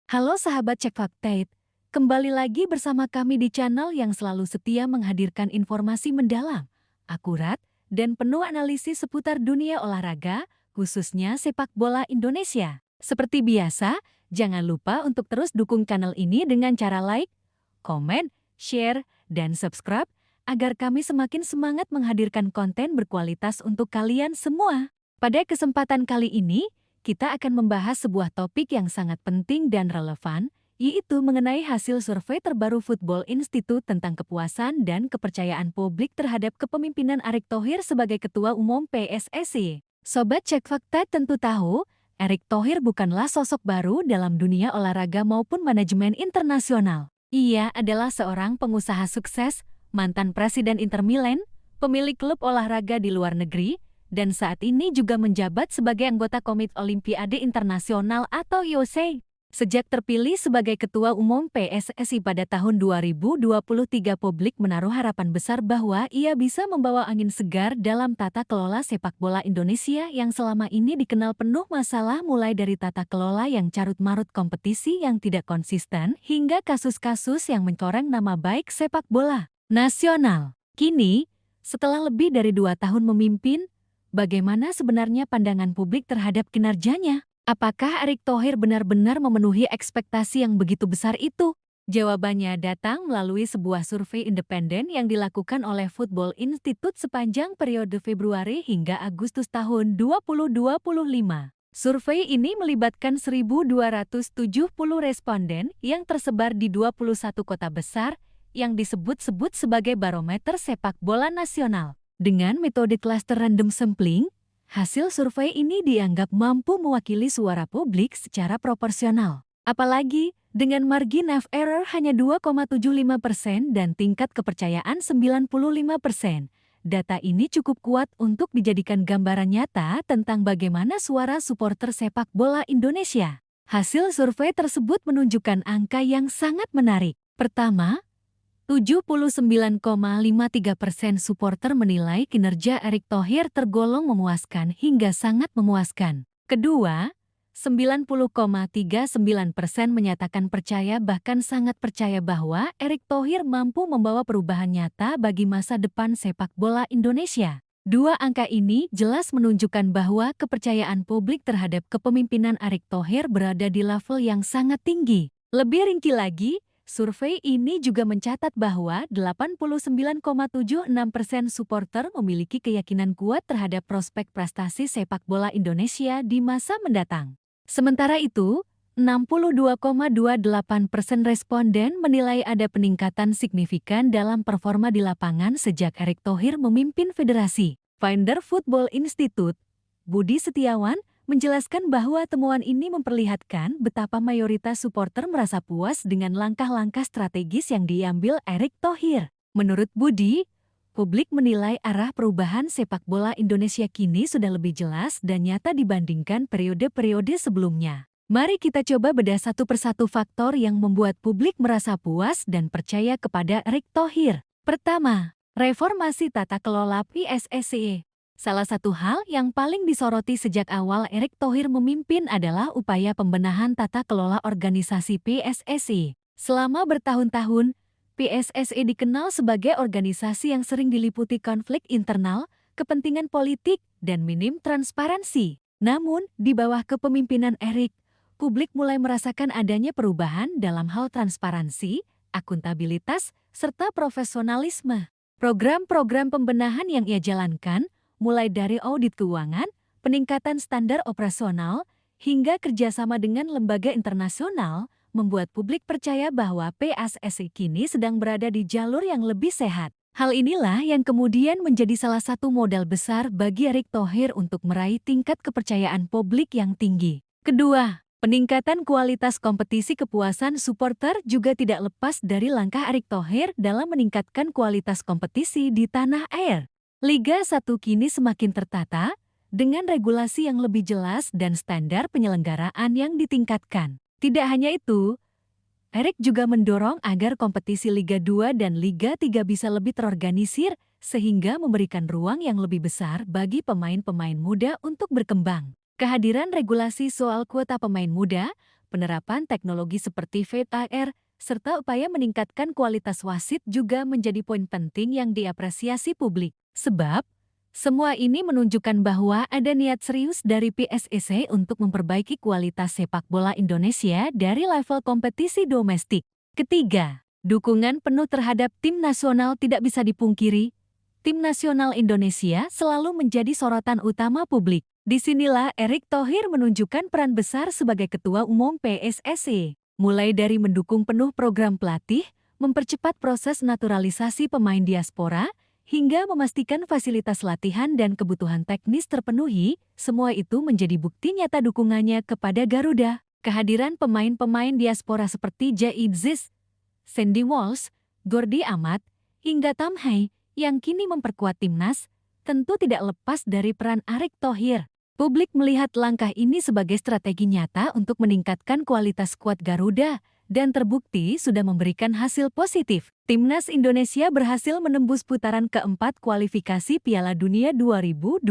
Halo sahabat Cek Fakta, kembali lagi bersama kami di channel yang selalu setia menghadirkan informasi mendalam, akurat, dan penuh analisis seputar dunia olahraga, khususnya sepak bola Indonesia. Seperti biasa, jangan lupa untuk terus dukung channel ini dengan cara like, komen, share, dan subscribe, agar kami semakin semangat menghadirkan konten berkualitas untuk kalian semua. Pada kesempatan kali ini, kita akan membahas sebuah topik yang sangat penting dan relevan, yaitu mengenai hasil survei terbaru Football Institute tentang kepuasan dan kepercayaan publik terhadap kepemimpinan Erick Thohir sebagai Ketua Umum PSSI. Sobat Cek Fakta tentu tahu, Erick Thohir bukanlah sosok baru dalam dunia olahraga maupun manajemen internasional. Ia adalah seorang pengusaha sukses, mantan presiden Inter Milan, pemilik klub olahraga di luar negeri, dan saat ini juga menjabat sebagai anggota Komite Olimpiade Internasional atau IOC. Sejak terpilih sebagai Ketua Umum PSSI pada tahun 2023, publik menaruh harapan besar bahwa ia bisa membawa angin segar dalam tata kelola sepak bola Indonesia yang selama ini dikenal penuh masalah, mulai dari tata kelola yang carut-marut, kompetisi yang tidak konsisten, hingga kasus-kasus yang mencoreng nama baik sepak bola nasional. Kini, setelah lebih dari 2 tahun memimpin, bagaimana sebenarnya pandangan publik terhadap kinerjanya? Apakah Erick Thohir benar-benar memenuhi ekspektasi yang begitu besar itu? Jawabannya datang melalui sebuah survei independen yang dilakukan oleh Football Institute sepanjang periode Februari hingga Agustus tahun 2025. Survei ini melibatkan 1.270 responden yang tersebar di 21 kota besar yang disebut-sebut sebagai barometer sepak bola nasional. Dengan metode cluster random sampling, hasil survei ini dianggap mampu mewakili suara publik secara proporsional. Apalagi, dengan margin of error hanya 2,75% dan tingkat kepercayaan 95%. Data ini cukup kuat untuk dijadikan gambaran nyata tentang bagaimana suara supporter sepak bola Indonesia. Hasil survei tersebut menunjukkan angka yang sangat menarik. Pertama, 79,53% supporter menilai kinerja Erick Thohir tergolong memuaskan hingga sangat memuaskan. Kedua, 90,39% menyatakan percaya bahkan sangat percaya bahwa Erick Thohir mampu membawa perubahan nyata bagi masa depan sepak bola Indonesia. Dua angka ini jelas menunjukkan bahwa kepercayaan publik terhadap kepemimpinan Erick Thohir berada di level yang sangat tinggi. Lebih rinci lagi, survei ini juga mencatat bahwa 89,76% supporter memiliki keyakinan kuat terhadap prospek prestasi sepak bola Indonesia di masa mendatang. Sementara itu, 62,28% responden menilai ada peningkatan signifikan dalam performa di lapangan sejak Erick Thohir memimpin federasi. Founder Football Institute, Budi Setiawan, menjelaskan bahwa temuan ini memperlihatkan betapa mayoritas supporter merasa puas dengan langkah-langkah strategis yang diambil Erick Thohir. Menurut Budi, publik menilai arah perubahan sepak bola Indonesia kini sudah lebih jelas dan nyata dibandingkan periode-periode sebelumnya. Mari kita coba bedah satu persatu faktor yang membuat publik merasa puas dan percaya kepada Erick Thohir. Pertama, reformasi tata kelola PSSI. Salah satu hal yang paling disoroti sejak awal Erick Thohir memimpin adalah upaya pembenahan tata kelola organisasi PSSI. Selama bertahun-tahun, PSSI dikenal sebagai organisasi yang sering diliputi konflik internal, kepentingan politik, dan minim transparansi. Namun, di bawah kepemimpinan Erick, publik mulai merasakan adanya perubahan dalam hal transparansi, akuntabilitas, serta profesionalisme. Program-program pembenahan yang ia jalankan, mulai dari audit keuangan, peningkatan standar operasional, hingga kerjasama dengan lembaga internasional, membuat publik percaya bahwa PSSI kini sedang berada di jalur yang lebih sehat. Hal inilah yang kemudian menjadi salah satu modal besar bagi Erick Thohir untuk meraih tingkat kepercayaan publik yang tinggi. Kedua, peningkatan kualitas kompetisi. Kepuasan supporter juga tidak lepas dari langkah Erick Thohir dalam meningkatkan kualitas kompetisi di tanah air. Liga 1 kini semakin tertata, dengan regulasi yang lebih jelas dan standar penyelenggaraan yang ditingkatkan. Tidak hanya itu, Erick juga mendorong agar kompetisi Liga 2 dan Liga 3 bisa lebih terorganisir, sehingga memberikan ruang yang lebih besar bagi pemain-pemain muda untuk berkembang. Kehadiran regulasi soal kuota pemain muda, penerapan teknologi seperti VAR, serta upaya meningkatkan kualitas wasit juga menjadi poin penting yang diapresiasi publik. Sebab, semua ini menunjukkan bahwa ada niat serius dari PSSI untuk memperbaiki kualitas sepak bola Indonesia dari level kompetisi domestik. Ketiga, dukungan penuh terhadap tim nasional tidak bisa dipungkiri. Tim nasional Indonesia selalu menjadi sorotan utama publik. Disinilah Erick Thohir menunjukkan peran besar sebagai Ketua Umum PSSI. Mulai dari mendukung penuh program pelatih, mempercepat proses naturalisasi pemain diaspora, hingga memastikan fasilitas latihan dan kebutuhan teknis terpenuhi, semua itu menjadi bukti nyata dukungannya kepada Garuda. Kehadiran pemain-pemain diaspora seperti Jay Itzis, Sandy Walsh, Gordy Amat, hingga Tam Hai yang kini memperkuat timnas, tentu tidak lepas dari peran Erick Thohir. Publik melihat langkah ini sebagai strategi nyata untuk meningkatkan kualitas skuad Garuda, dan terbukti sudah memberikan hasil positif. Timnas Indonesia berhasil menembus putaran keempat kualifikasi Piala Dunia 2026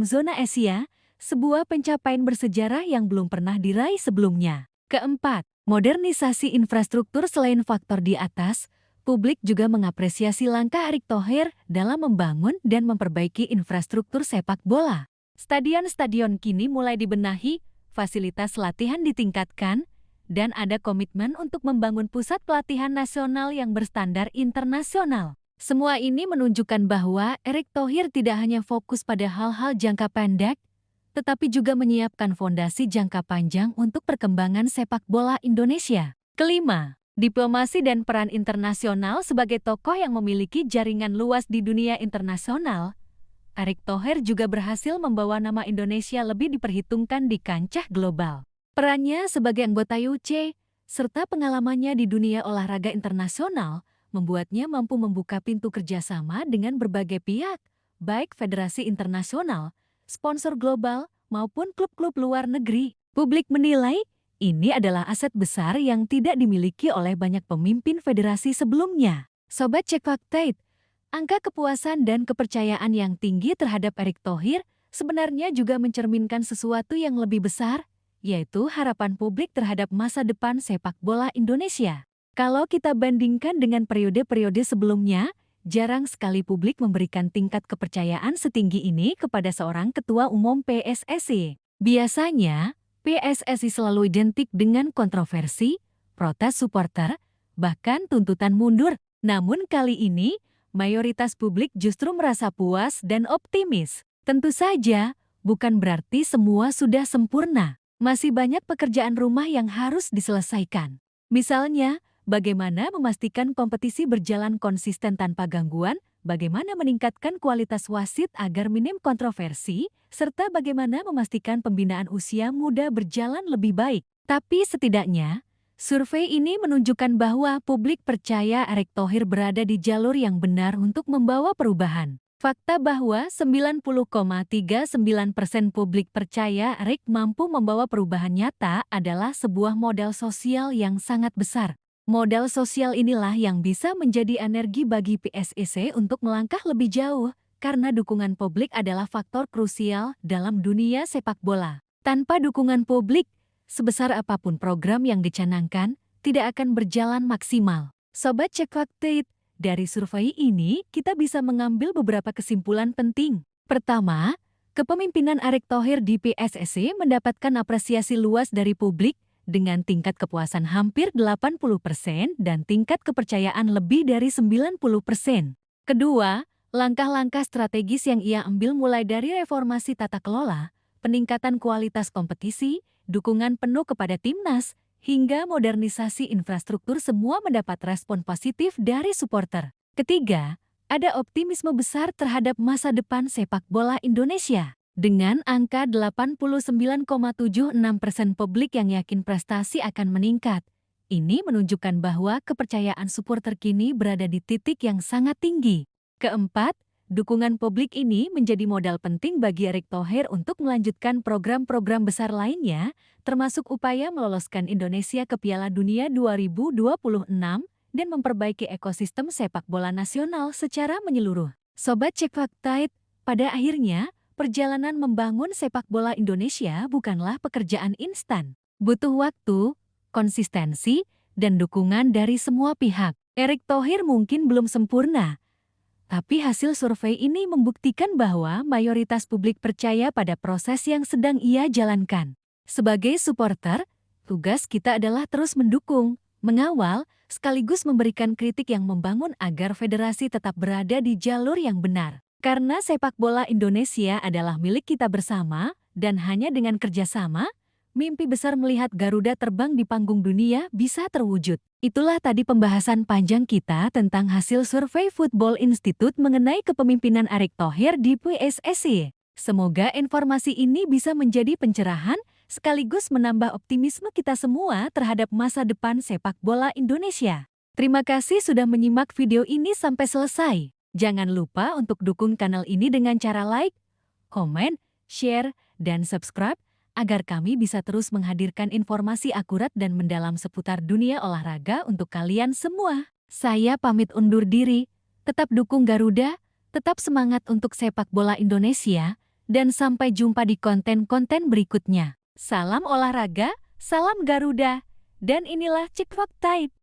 zona Asia, sebuah pencapaian bersejarah yang belum pernah diraih sebelumnya. Keempat, modernisasi infrastruktur. Selain faktor di atas, publik juga mengapresiasi langkah Erick Thohir dalam membangun dan memperbaiki infrastruktur sepak bola. Stadion-stadion kini mulai dibenahi, fasilitas latihan ditingkatkan, dan ada komitmen untuk membangun pusat pelatihan nasional yang berstandar internasional. Semua ini menunjukkan bahwa Erick Thohir tidak hanya fokus pada hal-hal jangka pendek, tetapi juga menyiapkan fondasi jangka panjang untuk perkembangan sepak bola Indonesia. Kelima, diplomasi dan peran internasional. Sebagai tokoh yang memiliki jaringan luas di dunia internasional, Erick Thohir juga berhasil membawa nama Indonesia lebih diperhitungkan di kancah global. Perannya sebagai anggota IOC, serta pengalamannya di dunia olahraga internasional, membuatnya mampu membuka pintu kerjasama dengan berbagai pihak, baik federasi internasional, sponsor global, maupun klub-klub luar negeri. Publik menilai, ini adalah aset besar yang tidak dimiliki oleh banyak pemimpin federasi sebelumnya. Sobat Cek Fakta, angka kepuasan dan kepercayaan yang tinggi terhadap Erick Thohir sebenarnya juga mencerminkan sesuatu yang lebih besar, yaitu harapan publik terhadap masa depan sepak bola Indonesia. Kalau kita bandingkan dengan periode-periode sebelumnya, jarang sekali publik memberikan tingkat kepercayaan setinggi ini kepada seorang ketua umum PSSI. Biasanya, PSSI selalu identik dengan kontroversi, protes supporter, bahkan tuntutan mundur. Namun kali ini, mayoritas publik justru merasa puas dan optimis. Tentu saja, bukan berarti semua sudah sempurna. Masih banyak pekerjaan rumah yang harus diselesaikan. Misalnya, bagaimana memastikan kompetisi berjalan konsisten tanpa gangguan, bagaimana meningkatkan kualitas wasit agar minim kontroversi, serta bagaimana memastikan pembinaan usia muda berjalan lebih baik. Tapi setidaknya, survei ini menunjukkan bahwa publik percaya Erick Thohir berada di jalur yang benar untuk membawa perubahan. Fakta bahwa 90,39% publik percaya Erick mampu membawa perubahan nyata adalah sebuah modal sosial yang sangat besar. Modal sosial inilah yang bisa menjadi energi bagi PSSI untuk melangkah lebih jauh, karena dukungan publik adalah faktor krusial dalam dunia sepak bola. Tanpa dukungan publik, sebesar apapun program yang dicanangkan, tidak akan berjalan maksimal. Sobat Cek Fakta, dari survei ini kita bisa mengambil beberapa kesimpulan penting. Pertama, kepemimpinan Erick Thohir di PSSI mendapatkan apresiasi luas dari publik dengan tingkat kepuasan hampir 80% dan tingkat kepercayaan lebih dari 90%. Kedua, langkah-langkah strategis yang ia ambil mulai dari reformasi tata kelola, peningkatan kualitas kompetisi, dukungan penuh kepada timnas, hingga modernisasi infrastruktur semua mendapat respon positif dari supporter. Ketiga, ada optimisme besar terhadap masa depan sepak bola Indonesia. Dengan angka 89,76% publik yang yakin prestasi akan meningkat, ini menunjukkan bahwa kepercayaan supporter kini berada di titik yang sangat tinggi. Keempat, dukungan publik ini menjadi modal penting bagi Erick Thohir untuk melanjutkan program-program besar lainnya, termasuk upaya meloloskan Indonesia ke Piala Dunia 2026 dan memperbaiki ekosistem sepak bola nasional secara menyeluruh. Sobat Cek Fakta, pada akhirnya, perjalanan membangun sepak bola Indonesia bukanlah pekerjaan instan. Butuh waktu, konsistensi, dan dukungan dari semua pihak. Erick Thohir mungkin belum sempurna, tapi hasil survei ini membuktikan bahwa mayoritas publik percaya pada proses yang sedang ia jalankan. Sebagai supporter, tugas kita adalah terus mendukung, mengawal, sekaligus memberikan kritik yang membangun agar federasi tetap berada di jalur yang benar. Karena sepak bola Indonesia adalah milik kita bersama, dan hanya dengan kerjasama, mimpi besar melihat Garuda terbang di panggung dunia bisa terwujud. Itulah tadi pembahasan panjang kita tentang hasil survei Football Institute mengenai kepemimpinan Erick Thohir di PSSI. Semoga informasi ini bisa menjadi pencerahan sekaligus menambah optimisme kita semua terhadap masa depan sepak bola Indonesia. Terima kasih sudah menyimak video ini sampai selesai. Jangan lupa untuk dukung kanal ini dengan cara like, komen, share, dan subscribe agar kami bisa terus menghadirkan informasi akurat dan mendalam seputar dunia olahraga untuk kalian semua. Saya pamit undur diri, tetap dukung Garuda, tetap semangat untuk sepak bola Indonesia, dan sampai jumpa di konten-konten berikutnya. Salam olahraga, salam Garuda, dan inilah Cek Fakta.